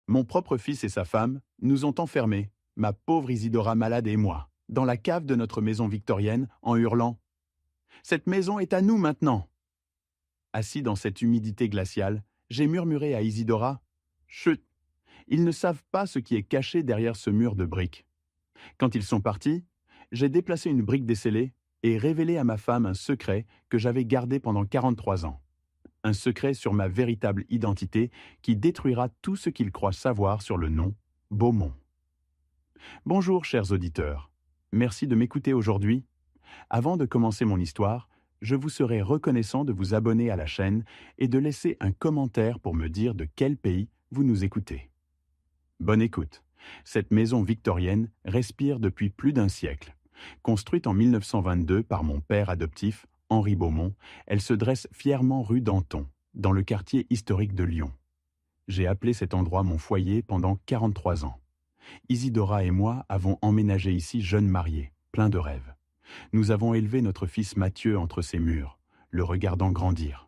Mon propre fils et sa femme nous ont enfermés, ma pauvre Isidora malade et moi, dans la cave de notre maison victorienne en hurlant « Cette maison est à nous maintenant !» Assis dans cette humidité glaciale, j'ai murmuré à Isidora « Chut, ils ne savent pas ce qui est caché derrière ce mur de briques. » Quand ils sont partis, j'ai déplacé une brique descellée et révélé à ma femme un secret que j'avais gardé pendant 43 ans. Un secret sur ma véritable identité qui détruira tout ce qu'ils croient savoir sur le nom Beaumont. Bonjour chers auditeurs, merci de m'écouter aujourd'hui. Avant de commencer mon histoire, je vous serai reconnaissant de vous abonner à la chaîne et de laisser un commentaire pour me dire de quel pays vous nous écoutez. Bonne écoute. Cette maison victorienne respire depuis plus d'un siècle. Construite en 1922 par mon père adoptif, Henri Beaumont, elle se dresse fièrement rue Danton, dans le quartier historique de Lyon. J'ai appelé cet endroit mon foyer pendant 43 ans. Isidora et moi avons emménagé ici jeunes mariés, pleins de rêves. Nous avons élevé notre fils Mathieu entre ses murs, le regardant grandir.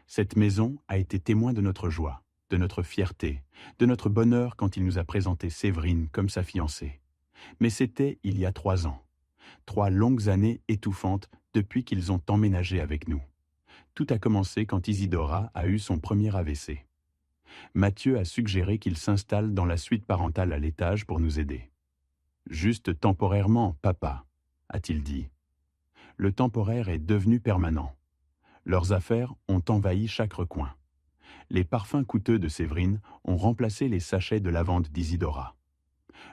Cette maison a été témoin de notre joie, de notre fierté, de notre bonheur quand il nous a présenté Séverine comme sa fiancée. Mais c'était il y a 3 ans. 3 longues années étouffantes depuis qu'ils ont emménagé avec nous. Tout a commencé quand Isidora a eu son premier AVC. Mathieu a suggéré qu'il s'installe dans la suite parentale à l'étage pour nous aider. « Juste temporairement, papa », a-t-il dit. Le temporaire est devenu permanent. Leurs affaires ont envahi chaque recoin. Les parfums coûteux de Séverine ont remplacé les sachets de lavande d'Isidora.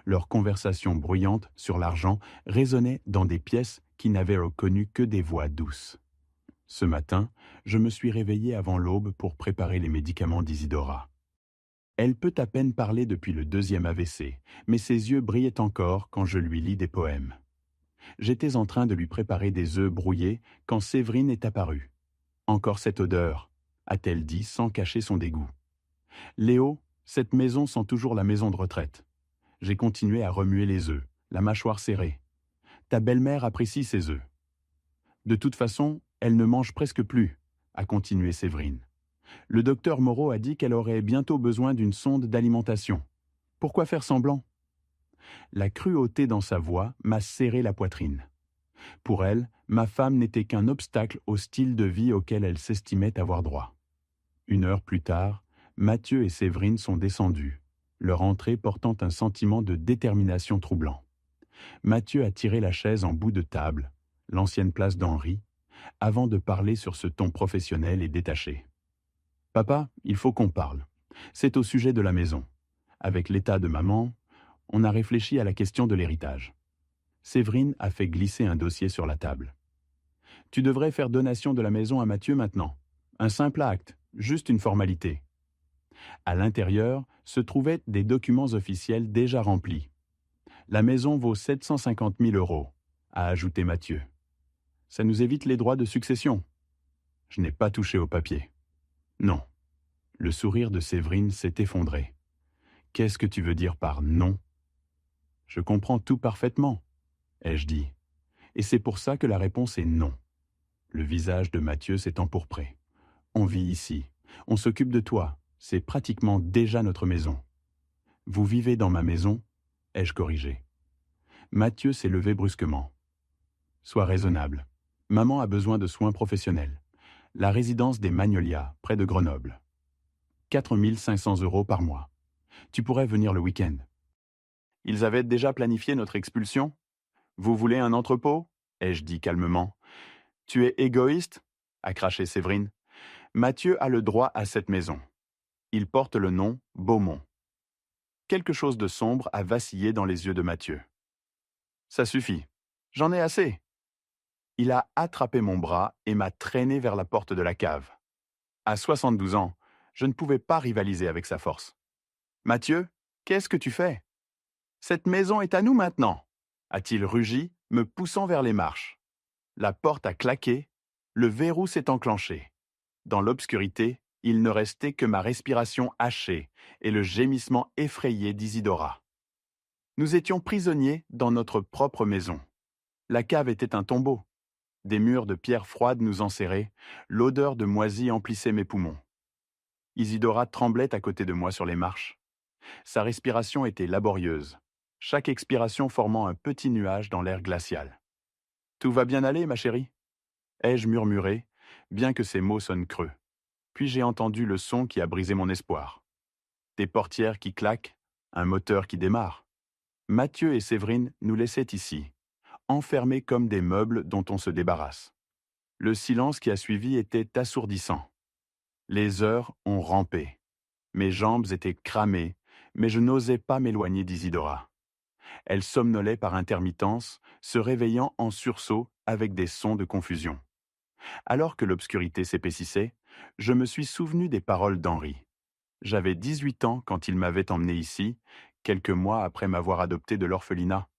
Leurs conversations bruyantes sur l'argent résonnaient dans des pièces qui n'avaient reconnu que des voix douces. Ce matin, je me suis réveillé avant l'aube pour préparer les médicaments d'Isidora. Elle peut à peine parler depuis le 2e AVC, mais ses yeux brillaient encore quand je lui lis des poèmes. J'étais en train de lui préparer des œufs brouillés quand Séverine est apparue. « Encore cette odeur », a-t-elle dit sans cacher son dégoût. « Léo, cette maison sent toujours la maison de retraite. » J'ai continué à remuer les œufs, la mâchoire serrée. « Ta belle-mère apprécie ces œufs. »« De toute façon, elle ne mange presque plus, » a continué Séverine. « Le docteur Moreau a dit qu'elle aurait bientôt besoin d'une sonde d'alimentation. Pourquoi faire semblant ?» La cruauté dans sa voix m'a serré la poitrine. Pour elle, ma femme n'était qu'un obstacle au style de vie auquel elle s'estimait avoir droit. 1 heure plus tard, Mathieu et Séverine sont descendus, leur entrée portant un sentiment de détermination troublant. Mathieu a tiré la chaise en bout de table, l'ancienne place d'Henri, avant de parler sur ce ton professionnel et détaché. « Papa, il faut qu'on parle. C'est au sujet de la maison. Avec l'état de maman, on a réfléchi à la question de l'héritage. » Séverine a fait glisser un dossier sur la table. « Tu devrais faire donation de la maison à Mathieu maintenant. Un simple acte, juste une formalité. » À l'intérieur se trouvaient des documents officiels déjà remplis. « La maison vaut 750 000 €, a ajouté Mathieu. « Ça nous évite les droits de succession. » Je n'ai pas touché au papier. « Non. » Le sourire de Séverine s'est effondré. « Qu'est-ce que tu veux dire par non ?»« Je comprends tout parfaitement, » ai-je dit. Et c'est pour ça que la réponse est non. Le visage de Mathieu s'est empourpré. « On vit ici. On s'occupe de toi. C'est pratiquement déjà notre maison. »« Vous vivez dans ma maison ?» ai-je corrigé. Mathieu s'est levé brusquement. « Sois raisonnable. Maman a besoin de soins professionnels. La résidence des Magnolias, près de Grenoble. 4 500 € par mois. Tu pourrais venir le week-end. » Ils avaient déjà planifié notre expulsion ? Vous voulez un entrepôt ? ai-je dit calmement. Tu es égoïste ? a craché Séverine. Mathieu a le droit à cette maison. Il porte le nom Beaumont. Quelque chose de sombre a vacillé dans les yeux de Mathieu. Ça suffit. J'en ai assez. Il a attrapé mon bras et m'a traîné vers la porte de la cave. À 72 ans, je ne pouvais pas rivaliser avec sa force. Mathieu, qu'est-ce que tu fais ? Cette maison est à nous maintenant, a-t-il rugi, me poussant vers les marches. La porte a claqué, le verrou s'est enclenché. Dans l'obscurité, il ne restait que ma respiration hachée et le gémissement effrayé d'Isidora. Nous étions prisonniers dans notre propre maison. La cave était un tombeau. Des murs de pierre froide nous enserraient, l'odeur de moisi emplissait mes poumons. Isidora tremblait à côté de moi sur les marches. Sa respiration était laborieuse, chaque expiration formant un petit nuage dans l'air glacial. Tout va bien aller, ma chérie? Ai-je murmuré, bien que ces mots sonnent creux. Puis j'ai entendu le son qui a brisé mon espoir. Des portières qui claquent, un moteur qui démarre. Mathieu et Séverine nous laissaient ici, enfermés comme des meubles dont on se débarrasse. Le silence qui a suivi était assourdissant. Les heures ont rampé. Mes jambes étaient cramées, mais je n'osais pas m'éloigner d'Isidora. Elle somnolait par intermittence, se réveillant en sursaut avec des sons de confusion. Alors que l'obscurité s'épaississait, je me suis souvenu des paroles d'Henri. J'avais 18 ans quand il m'avait emmené ici, quelques mois après m'avoir adopté de l'orphelinat.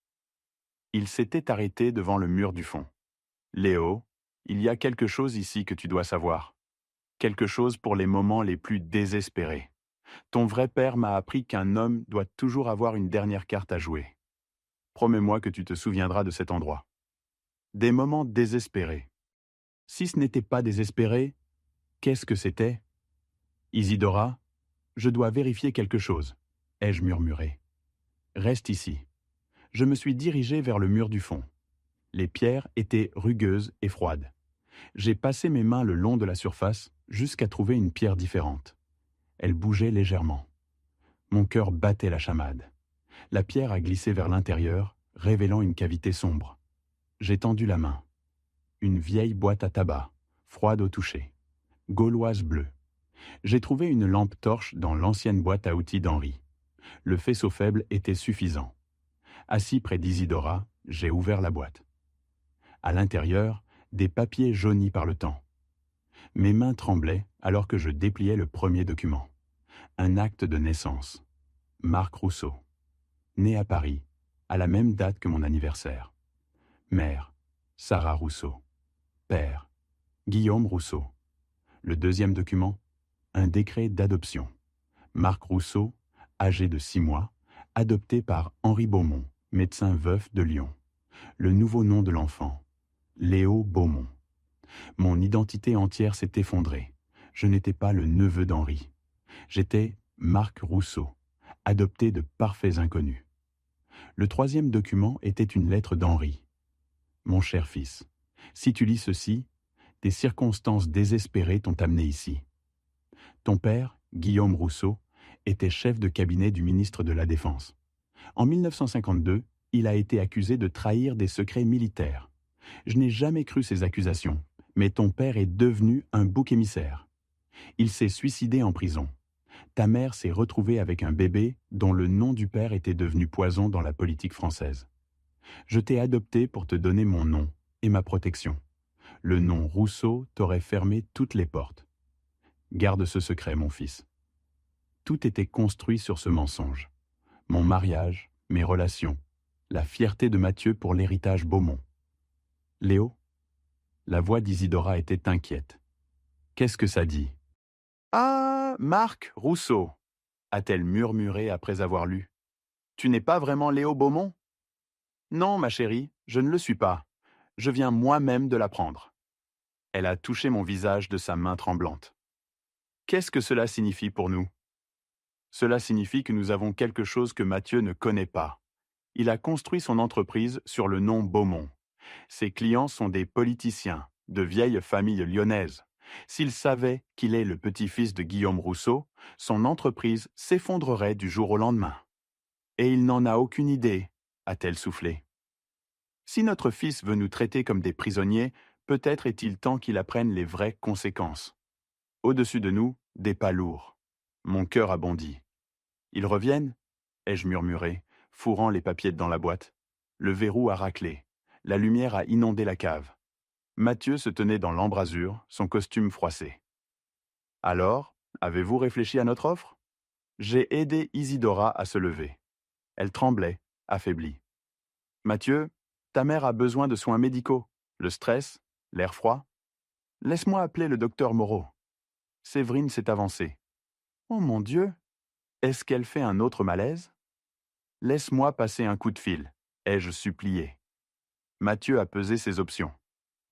Il s'était arrêté devant le mur du fond. Léo, il y a quelque chose ici que tu dois savoir. Quelque chose pour les moments les plus désespérés. Ton vrai père m'a appris qu'un homme doit toujours avoir une dernière carte à jouer. Promets-moi que tu te souviendras de cet endroit. Des moments désespérés. Si ce n'était pas désespéré, qu'est-ce que c'était? Isidora, je dois vérifier quelque chose, ai-je murmuré. Reste ici. Je me suis dirigé vers le mur du fond. Les pierres étaient rugueuses et froides. J'ai passé mes mains le long de la surface jusqu'à trouver une pierre différente. Elle bougeait légèrement. Mon cœur battait la chamade. La pierre a glissé vers l'intérieur, révélant une cavité sombre. J'ai tendu la main. Une vieille boîte à tabac, froide au toucher. Gauloise bleue. J'ai trouvé une lampe torche dans l'ancienne boîte à outils d'Henri. Le faisceau faible était suffisant. Assis près d'Isidora, j'ai ouvert la boîte. À l'intérieur, des papiers jaunis par le temps. Mes mains tremblaient alors que je dépliais le premier document. Un acte de naissance. Marc Rousseau. Né à Paris, à la même date que mon anniversaire. Mère, Sarah Rousseau. Père, Guillaume Rousseau. Le deuxième document, un décret d'adoption. Marc Rousseau, âgé de 6 mois, adopté par Henri Beaumont, médecin veuf de Lyon. Le nouveau nom de l'enfant, Léo Beaumont. Mon identité entière s'est effondrée. Je n'étais pas le neveu d'Henri. J'étais Marc Rousseau, adopté de parfaits inconnus. Le troisième document était une lettre d'Henri. Mon cher fils, si tu lis ceci, des circonstances désespérées t'ont amené ici. Ton père, Guillaume Rousseau, était chef de cabinet du ministre de la Défense. En 1952, il a été accusé de trahir des secrets militaires. Je n'ai jamais cru ces accusations, mais ton père est devenu un bouc émissaire. Il s'est suicidé en prison. Ta mère s'est retrouvée avec un bébé dont le nom du père était devenu poison dans la politique française. Je t'ai adopté pour te donner mon nom et ma protection. Le nom Rousseau t'aurait fermé toutes les portes. Garde ce secret, mon fils. Tout était construit sur ce mensonge. Mon mariage, mes relations, la fierté de Mathieu pour l'héritage Beaumont. Léo? La voix d'Isidora était inquiète. Qu'est-ce que ça dit? Ah, Marc Rousseau, a-t-elle murmuré après avoir lu. Tu n'es pas vraiment Léo Beaumont? Non, ma chérie, je ne le suis pas. Je viens moi-même de l'apprendre. Elle a touché mon visage de sa main tremblante. Qu'est-ce que cela signifie pour nous? Cela signifie que nous avons quelque chose que Mathieu ne connaît pas. Il a construit son entreprise sur le nom Beaumont. Ses clients sont des politiciens, de vieilles familles lyonnaises. S'il savait qu'il est le petit-fils de Guillaume Rousseau, son entreprise s'effondrerait du jour au lendemain. Et il n'en a aucune idée, a-t-elle soufflé. Si notre fils veut nous traiter comme des prisonniers, peut-être est-il temps qu'il apprenne les vraies conséquences. Au-dessus de nous, des pas lourds. Mon cœur a bondi. Ils reviennent? Ai-je murmuré, fourrant les papiers dans la boîte. Le verrou a raclé. La lumière a inondé la cave. Mathieu se tenait dans l'embrasure, son costume froissé. Alors, avez-vous réfléchi à notre offre? J'ai aidé Isidora à se lever. Elle tremblait, affaiblie. Mathieu, ta mère a besoin de soins médicaux. Le stress, l'air froid. Laisse-moi appeler le docteur Moreau. Séverine s'est avancée. Oh mon Dieu! Est-ce qu'elle fait un autre malaise? Laisse-moi passer un coup de fil, ai-je supplié. Mathieu a pesé ses options.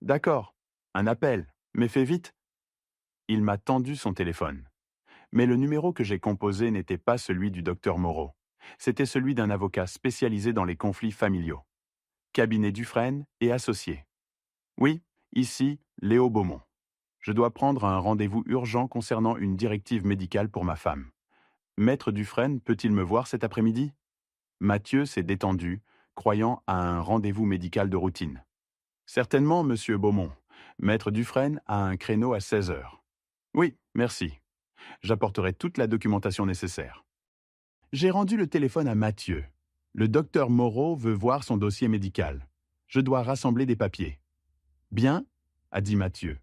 D'accord, un appel, mais fais vite. Il m'a tendu son téléphone. Mais le numéro que j'ai composé n'était pas celui du docteur Moreau. C'était celui d'un avocat spécialisé dans les conflits familiaux. Cabinet Dufresne et associé. Oui, ici, Léo Beaumont. Je dois prendre un rendez-vous urgent concernant une directive médicale pour ma femme. Maître Dufresne peut-il me voir cet après-midi? Mathieu s'est détendu, croyant à un rendez-vous médical de routine. Certainement, monsieur Beaumont. Maître Dufresne a un créneau à 16 heures. Oui, merci. J'apporterai toute la documentation nécessaire. J'ai rendu le téléphone à Mathieu. Le docteur Moreau veut voir son dossier médical. Je dois rassembler des papiers. Bien, a dit Mathieu.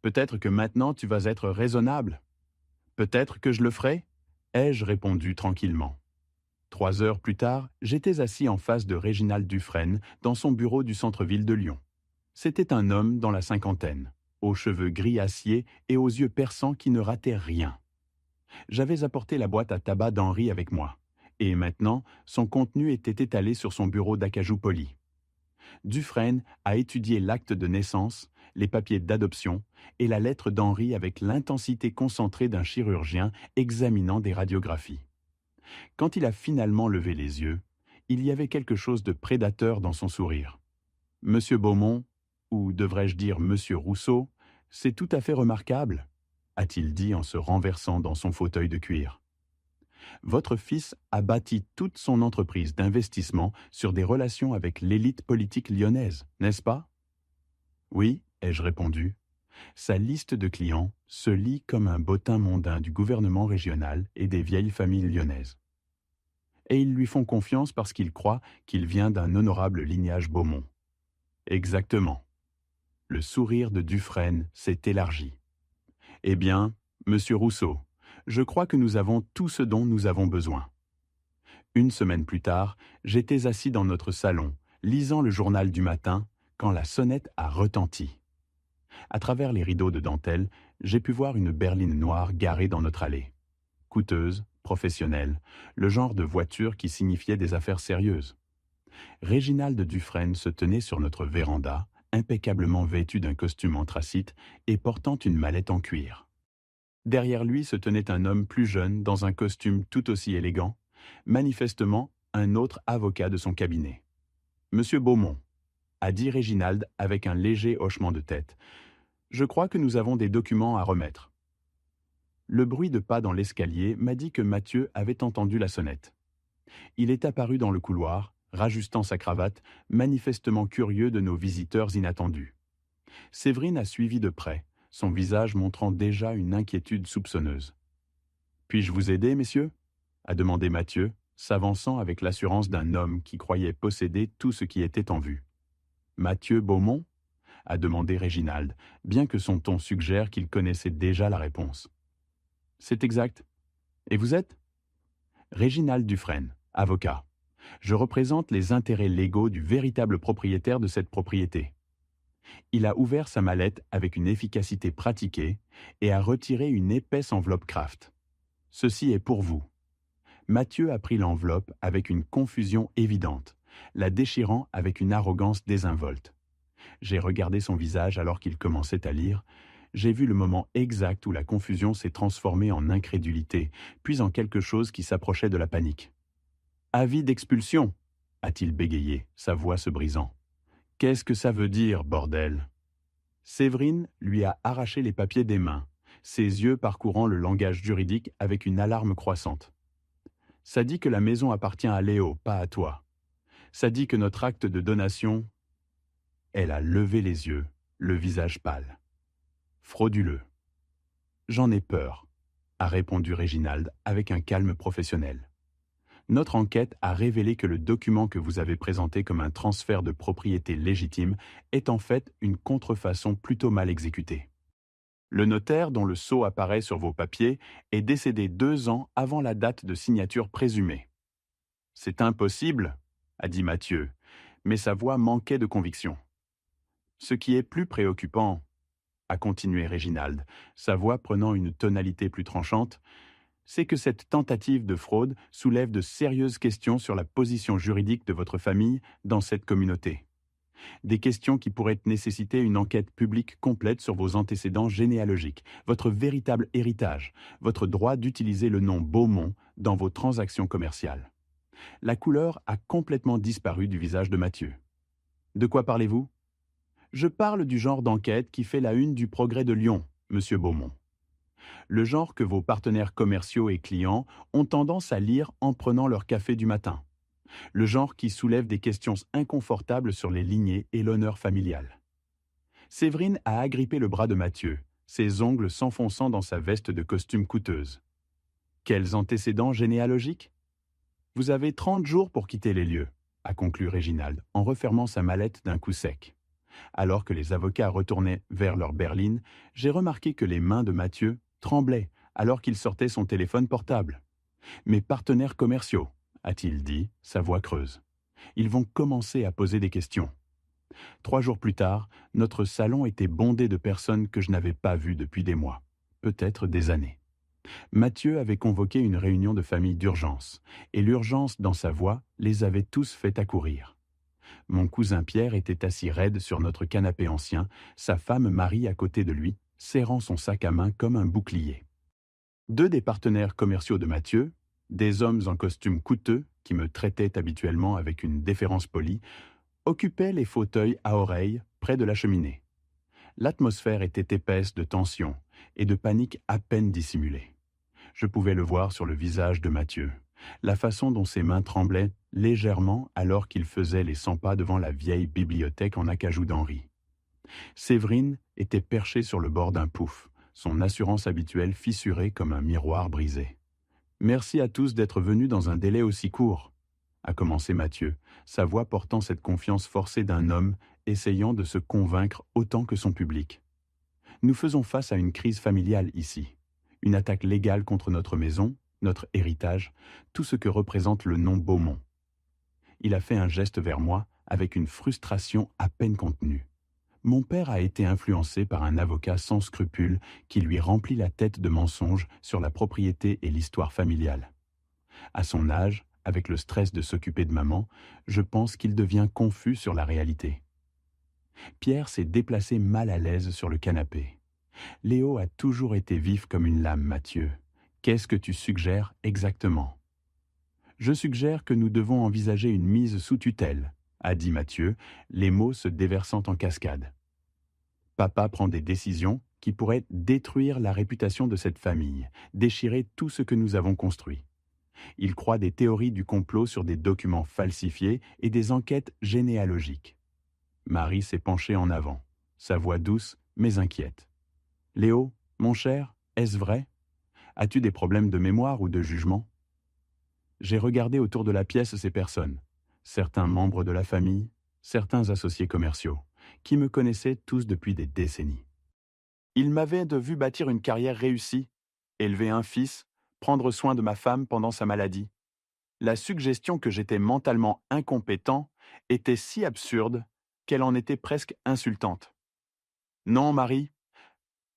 Peut-être que maintenant tu vas être raisonnable. Peut-être que je le ferai, ai-je répondu tranquillement. 3 heures plus tard, j'étais assis en face de Réginald Dufresne dans son bureau du centre-ville de Lyon. C'était un homme dans la cinquantaine, aux cheveux gris acier et aux yeux perçants qui ne rataient rien. J'avais apporté la boîte à tabac d'Henri avec moi, et maintenant, son contenu était étalé sur son bureau d'acajou poli. Dufresne a étudié l'acte de naissance, les papiers d'adoption et la lettre d'Henri avec l'intensité concentrée d'un chirurgien examinant des radiographies. Quand il a finalement levé les yeux, il y avait quelque chose de prédateur dans son sourire. « Monsieur Beaumont, ou devrais-je dire Monsieur Rousseau, c'est tout à fait remarquable, » a-t-il dit en se renversant dans son fauteuil de cuir. Votre fils a bâti toute son entreprise d'investissement sur des relations avec l'élite politique lyonnaise, n'est-ce pas? Oui, ai-je répondu. Sa liste de clients se lit comme un bottin mondain du gouvernement régional et des vieilles familles lyonnaises. Et ils lui font confiance parce qu'ils croient qu'il vient d'un honorable lignage Beaumont. Exactement. Le sourire de Dufresne s'est élargi. Eh bien, monsieur Rousseau, je crois que nous avons tout ce dont nous avons besoin. Une semaine plus tard, j'étais assis dans notre salon, lisant le journal du matin, quand la sonnette a retenti. À travers les rideaux de dentelle, j'ai pu voir une berline noire garée dans notre allée. Coûteuse, professionnelle, le genre de voiture qui signifiait des affaires sérieuses. Réginald Dufresne se tenait sur notre véranda, impeccablement vêtu d'un costume anthracite et portant une mallette en cuir. Derrière lui se tenait un homme plus jeune dans un costume tout aussi élégant, manifestement un autre avocat de son cabinet. « Monsieur Beaumont », a dit Réginald avec un léger hochement de tête, « je crois que nous avons des documents à remettre. » Le bruit de pas dans l'escalier m'a dit que Mathieu avait entendu la sonnette. Il est apparu dans le couloir, rajustant sa cravate, manifestement curieux de nos visiteurs inattendus. Séverine a suivi de près, son visage montrant déjà une inquiétude soupçonneuse. « Puis-je vous aider, messieurs » a demandé Mathieu, s'avançant avec l'assurance d'un homme qui croyait posséder tout ce qui était en vue. « Mathieu Beaumont » a demandé Réginald, bien que son ton suggère qu'il connaissait déjà la réponse. « C'est exact. Et vous êtes » ? Réginald Dufresne, avocat. Je représente les intérêts légaux du véritable propriétaire de cette propriété. Il a ouvert sa mallette avec une efficacité pratiquée et a retiré une épaisse enveloppe Kraft. Ceci est pour vous. Mathieu a pris l'enveloppe avec une confusion évidente, la déchirant avec une arrogance désinvolte. J'ai regardé son visage alors qu'il commençait à lire. J'ai vu le moment exact où la confusion s'est transformée en incrédulité, puis en quelque chose qui s'approchait de la panique. « Avis d'expulsion » a-t-il bégayé, sa voix se brisant. « Qu'est-ce que ça veut dire, bordel ?» Séverine lui a arraché les papiers des mains, ses yeux parcourant le langage juridique avec une alarme croissante. « Ça dit que la maison appartient à Léo, pas à toi. Ça dit que notre acte de donation... » Elle a levé les yeux, le visage pâle. « Frauduleux. »« J'en ai peur, » a répondu Réginald avec un calme professionnel. Notre enquête a révélé que le document que vous avez présenté comme un transfert de propriété légitime est en fait une contrefaçon plutôt mal exécutée. Le notaire dont le sceau apparaît sur vos papiers est décédé 2 ans avant la date de signature présumée. « C'est impossible, » a dit Mathieu, mais sa voix manquait de conviction. « Ce qui est plus préoccupant, » a continué Réginald, sa voix prenant une tonalité plus tranchante, c'est que cette tentative de fraude soulève de sérieuses questions sur la position juridique de votre famille dans cette communauté. Des questions qui pourraient nécessiter une enquête publique complète sur vos antécédents généalogiques, votre véritable héritage, votre droit d'utiliser le nom Beaumont dans vos transactions commerciales. La couleur a complètement disparu du visage de Mathieu. De quoi parlez-vous? Je parle du genre d'enquête qui fait la une du Progrès de Lyon, monsieur Beaumont. Le genre que vos partenaires commerciaux et clients ont tendance à lire en prenant leur café du matin. Le genre qui soulève des questions inconfortables sur les lignées et l'honneur familial. Séverine a agrippé le bras de Mathieu, ses ongles s'enfonçant dans sa veste de costume coûteuse. Quels antécédents généalogiques? Vous avez 30 jours pour quitter les lieux, a conclu Réginald, en refermant sa mallette d'un coup sec. Alors que les avocats retournaient vers leur berline, j'ai remarqué que les mains de Mathieu tremblaient alors qu'il sortait son téléphone portable. Mes partenaires commerciaux, a-t-il dit, sa voix creuse. Ils vont commencer à poser des questions. 3 jours plus tard, notre salon était bondé de personnes que je n'avais pas vues depuis des mois, peut-être des années. Mathieu avait convoqué une réunion de famille d'urgence, et l'urgence dans sa voix les avait tous fait accourir. Mon cousin Pierre était assis raide sur notre canapé ancien, sa femme Marie à côté de lui, serrant son sac à main comme un bouclier. 2 des partenaires commerciaux de Mathieu, des hommes en costume coûteux qui me traitaient habituellement avec une déférence polie, occupaient les fauteuils à oreilles près de la cheminée. L'atmosphère était épaisse de tension et de panique à peine dissimulée. Je pouvais le voir sur le visage de Mathieu, la façon dont ses mains tremblaient légèrement alors qu'il faisait les 100 pas devant la vieille bibliothèque en acajou d'Henri. Séverine était perchée sur le bord d'un pouf, son assurance habituelle fissurée comme un miroir brisé. « Merci à tous d'être venus dans un délai aussi court », a commencé Mathieu, sa voix portant cette confiance forcée d'un homme essayant de se convaincre autant que son public. Nous faisons face à une crise familiale ici, une attaque légale contre notre maison, notre héritage, tout ce que représente le nom Beaumont. Il a fait un geste vers moi avec une frustration à peine contenue. Mon père a été influencé par un avocat sans scrupules qui lui remplit la tête de mensonges sur la propriété et l'histoire familiale. À son âge, avec le stress de s'occuper de maman, je pense qu'il devient confus sur la réalité. Pierre s'est déplacé mal à l'aise sur le canapé. Léo a toujours été vif comme une lame, Mathieu. Qu'est-ce que tu suggères exactement? Je suggère que nous devons envisager une mise sous tutelle, a dit Mathieu, les mots se déversant en cascade. Papa prend des décisions qui pourraient détruire la réputation de cette famille, déchirer tout ce que nous avons construit. Il croit des théories du complot sur des documents falsifiés et des enquêtes généalogiques. Marie s'est penchée en avant, sa voix douce mais inquiète. « Léo, mon cher, est-ce vrai? As-tu des problèmes de mémoire ou de jugement ?» J'ai regardé autour de la pièce ces personnes, certains membres de la famille, certains associés commerciaux, qui me connaissaient tous depuis des décennies. Ils m'avaient vu bâtir une carrière réussie, élever un fils, prendre soin de ma femme pendant sa maladie. La suggestion que j'étais mentalement incompétent était si absurde qu'elle en était presque insultante. « Non, Marie, »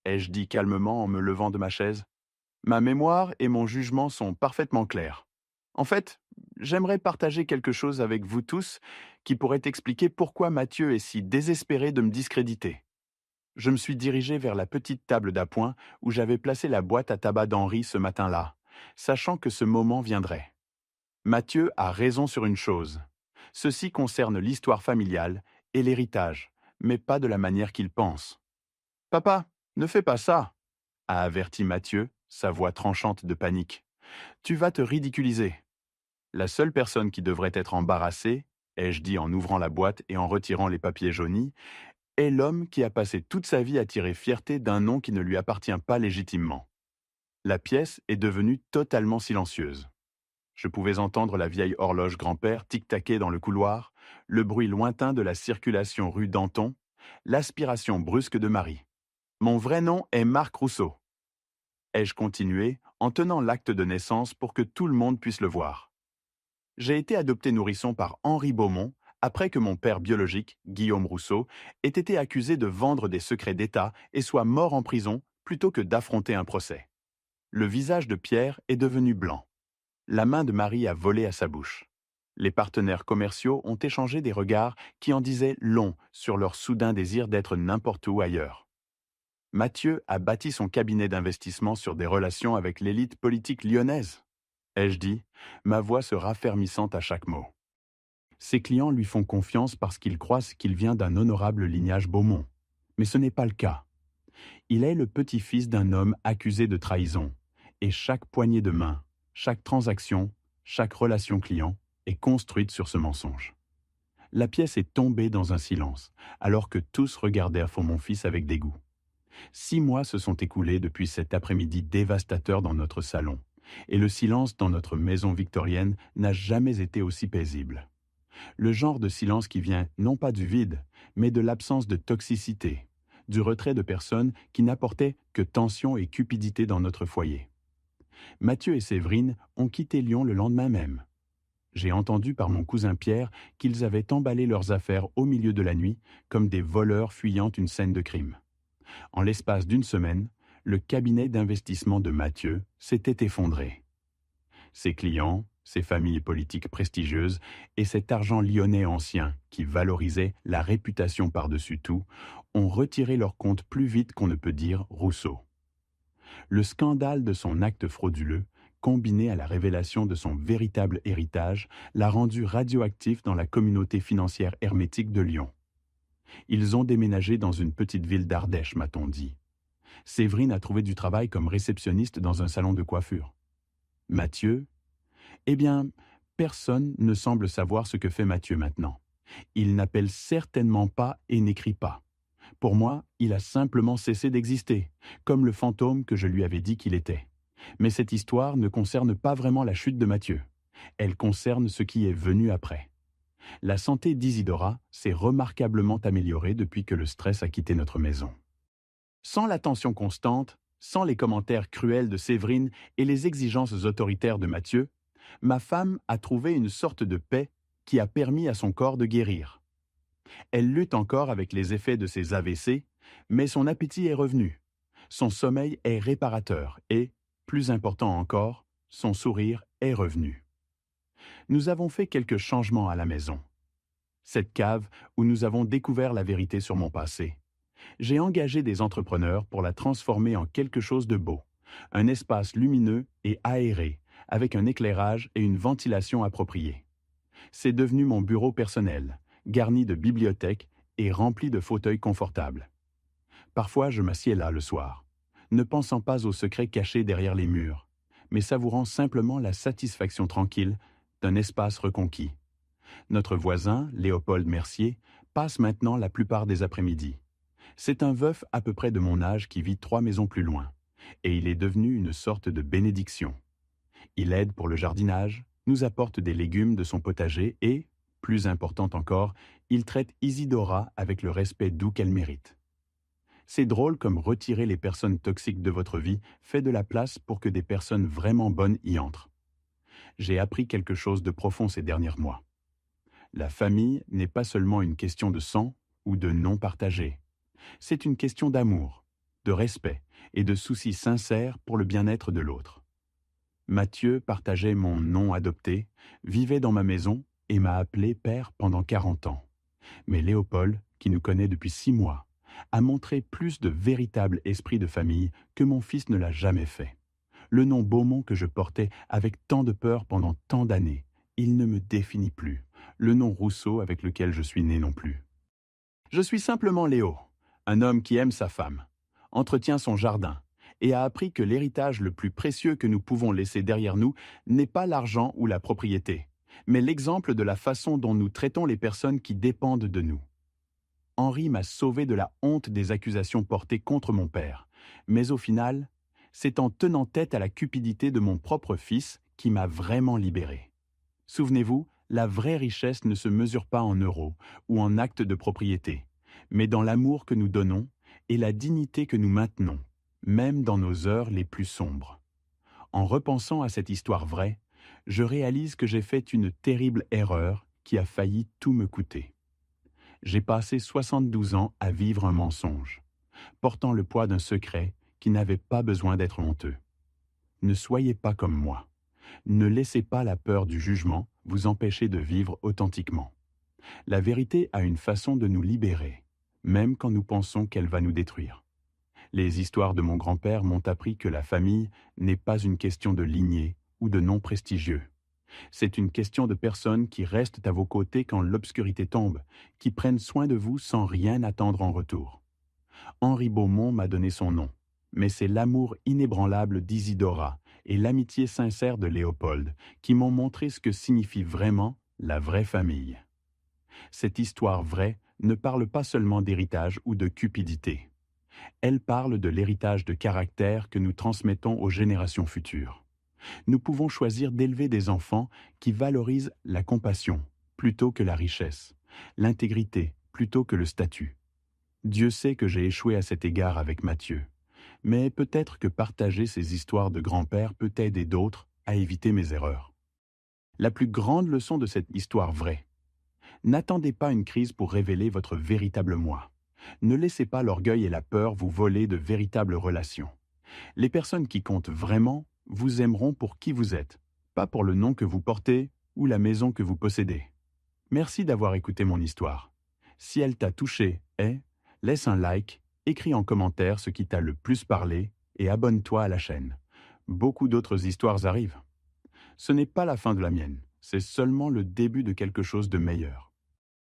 ai-je dit calmement en me levant de ma chaise, « ma mémoire et mon jugement sont parfaitement clairs. En fait, j'aimerais partager quelque chose avec vous tous qui pourrait expliquer pourquoi Mathieu est si désespéré de me discréditer. » Je me suis dirigé vers la petite table d'appoint où j'avais placé la boîte à tabac d'Henri ce matin-là, sachant que ce moment viendrait. Mathieu a raison sur une chose. Ceci concerne l'histoire familiale et l'héritage, mais pas de la manière qu'il pense. « Papa, ne fais pas ça !» a averti Mathieu, sa voix tranchante de panique. « Tu vas te ridiculiser. » La seule personne qui devrait être embarrassée, ai-je dit en ouvrant la boîte et en retirant les papiers jaunis, est l'homme qui a passé toute sa vie à tirer fierté d'un nom qui ne lui appartient pas légitimement. La pièce est devenue totalement silencieuse. Je pouvais entendre la vieille horloge grand-père tic-taquer dans le couloir, le bruit lointain de la circulation rue Danton, l'aspiration brusque de Marie. « Mon vrai nom est Marc Rousseau. » Ai-je continué en tenant l'acte de naissance pour que tout le monde puisse le voir. J'ai été adopté nourrisson par Henri Beaumont après que mon père biologique, Guillaume Rousseau, ait été accusé de vendre des secrets d'État et soit mort en prison plutôt que d'affronter un procès. Le visage de Pierre est devenu blanc. La main de Marie a volé à sa bouche. Les partenaires commerciaux ont échangé des regards qui en disaient long sur leur soudain désir d'être n'importe où ailleurs. Mathieu a bâti son cabinet d'investissement sur des relations avec l'élite politique lyonnaise. Ai-je dit, ma voix se raffermissant à chaque mot. Ses clients lui font confiance parce qu'ils croient qu'il vient d'un honorable lignage Beaumont. Mais ce n'est pas le cas. Il est le petit-fils d'un homme accusé de trahison, et chaque poignée de main, chaque transaction, chaque relation client est construite sur ce mensonge. La pièce est tombée dans un silence, alors que tous regardèrent mon fils avec dégoût. 6 mois se sont écoulés depuis cet après-midi dévastateur dans notre salon, et le silence dans notre maison victorienne n'a jamais été aussi paisible. Le genre de silence qui vient non pas du vide, mais de l'absence de toxicité, du retrait de personnes qui n'apportaient que tension et cupidité dans notre foyer. Mathieu et Séverine ont quitté Lyon le lendemain même. J'ai entendu par mon cousin Pierre qu'ils avaient emballé leurs affaires au milieu de la nuit comme des voleurs fuyant une scène de crime. En l'espace d'une semaine, le cabinet d'investissement de Mathieu s'était effondré. Ses clients, ses familles politiques prestigieuses et cet argent lyonnais ancien qui valorisait la réputation par-dessus tout ont retiré leur compte plus vite qu'on ne peut dire Rousseau. Le scandale de son acte frauduleux, combiné à la révélation de son véritable héritage, l'a rendu radioactif dans la communauté financière hermétique de Lyon. Ils ont déménagé dans une petite ville d'Ardèche, m'a-t-on dit. Séverine a trouvé du travail comme réceptionniste dans un salon de coiffure. Mathieu? Eh bien, personne ne semble savoir ce que fait Mathieu maintenant. Il n'appelle certainement pas et n'écrit pas. Pour moi, il a simplement cessé d'exister, comme le fantôme que je lui avais dit qu'il était. Mais cette histoire ne concerne pas vraiment la chute de Mathieu. Elle concerne ce qui est venu après. La santé d'Isidora s'est remarquablement améliorée depuis que le stress a quitté notre maison. Sans l'attention constante, sans les commentaires cruels de Séverine et les exigences autoritaires de Mathieu, ma femme a trouvé une sorte de paix qui a permis à son corps de guérir. Elle lutte encore avec les effets de ses AVC, mais son appétit est revenu. Son sommeil est réparateur et, plus important encore, son sourire est revenu. Nous avons fait quelques changements à la maison. Cette cave où nous avons découvert la vérité sur mon passé. J'ai engagé des entrepreneurs pour la transformer en quelque chose de beau, un espace lumineux et aéré, avec un éclairage et une ventilation appropriée. C'est devenu mon bureau personnel, garni de bibliothèques et rempli de fauteuils confortables. Parfois, je m'assieds là le soir, ne pensant pas aux secrets cachés derrière les murs, mais savourant simplement la satisfaction tranquille d'un espace reconquis. Notre voisin, Léopold Mercier, passe maintenant la plupart des après-midi. C'est un veuf à peu près de mon âge qui vit 3 maisons plus loin, et il est devenu une sorte de bénédiction. Il aide pour le jardinage, nous apporte des légumes de son potager et, plus important encore, il traite Isidora avec le respect doux qu'elle mérite. C'est drôle comme retirer les personnes toxiques de votre vie fait de la place pour que des personnes vraiment bonnes y entrent. J'ai appris quelque chose de profond ces derniers mois. La famille n'est pas seulement une question de sang ou de non partagé. C'est une question d'amour, de respect et de souci sincère pour le bien-être de l'autre. Mathieu partageait mon nom adopté, vivait dans ma maison et m'a appelé père pendant 40 ans. Mais Léopold, qui nous connaît depuis 6 mois, a montré plus de véritable esprit de famille que mon fils ne l'a jamais fait. Le nom Beaumont que je portais avec tant de peur pendant tant d'années, il ne me définit plus. Le nom Rousseau avec lequel je suis né non plus. Je suis simplement Léo, un homme qui aime sa femme, entretient son jardin et a appris que l'héritage le plus précieux que nous pouvons laisser derrière nous n'est pas l'argent ou la propriété, mais l'exemple de la façon dont nous traitons les personnes qui dépendent de nous. Henri m'a sauvé de la honte des accusations portées contre mon père, mais au final, c'est en tenant tête à la cupidité de mon propre fils qui m'a vraiment libéré. Souvenez-vous, la vraie richesse ne se mesure pas en euros ou en actes de propriété, mais dans l'amour que nous donnons et la dignité que nous maintenons, même dans nos heures les plus sombres. En repensant à cette histoire vraie, je réalise que j'ai fait une terrible erreur qui a failli tout me coûter. J'ai passé 72 ans à vivre un mensonge, portant le poids d'un secret qui n'avait pas besoin d'être honteux. Ne soyez pas comme moi. Ne laissez pas la peur du jugement vous empêcher de vivre authentiquement. La vérité a une façon de nous libérer, même quand nous pensons qu'elle va nous détruire. Les histoires de mon grand-père m'ont appris que la famille n'est pas une question de lignée ou de nom prestigieux. C'est une question de personnes qui restent à vos côtés quand l'obscurité tombe, qui prennent soin de vous sans rien attendre en retour. Henri Beaumont m'a donné son nom, mais c'est l'amour inébranlable d'Isidora et l'amitié sincère de Léopold qui m'ont montré ce que signifie vraiment la vraie famille. Cette histoire vraie ne parle pas seulement d'héritage ou de cupidité. Elle parle de l'héritage de caractère que nous transmettons aux générations futures. Nous pouvons choisir d'élever des enfants qui valorisent la compassion plutôt que la richesse, l'intégrité plutôt que le statut. Dieu sait que j'ai échoué à cet égard avec Matthieu, mais peut-être que partager ces histoires de grand-père peut aider d'autres à éviter mes erreurs. La plus grande leçon de cette histoire vraie: n'attendez pas une crise pour révéler votre véritable moi. Ne laissez pas l'orgueil et la peur vous voler de véritables relations. Les personnes qui comptent vraiment vous aimeront pour qui vous êtes, pas pour le nom que vous portez ou la maison que vous possédez. Merci d'avoir écouté mon histoire. Si elle t'a touché, laisse un like, écris en commentaire ce qui t'a le plus parlé et abonne-toi à la chaîne. Beaucoup d'autres histoires arrivent. Ce n'est pas la fin de la mienne, c'est seulement le début de quelque chose de meilleur.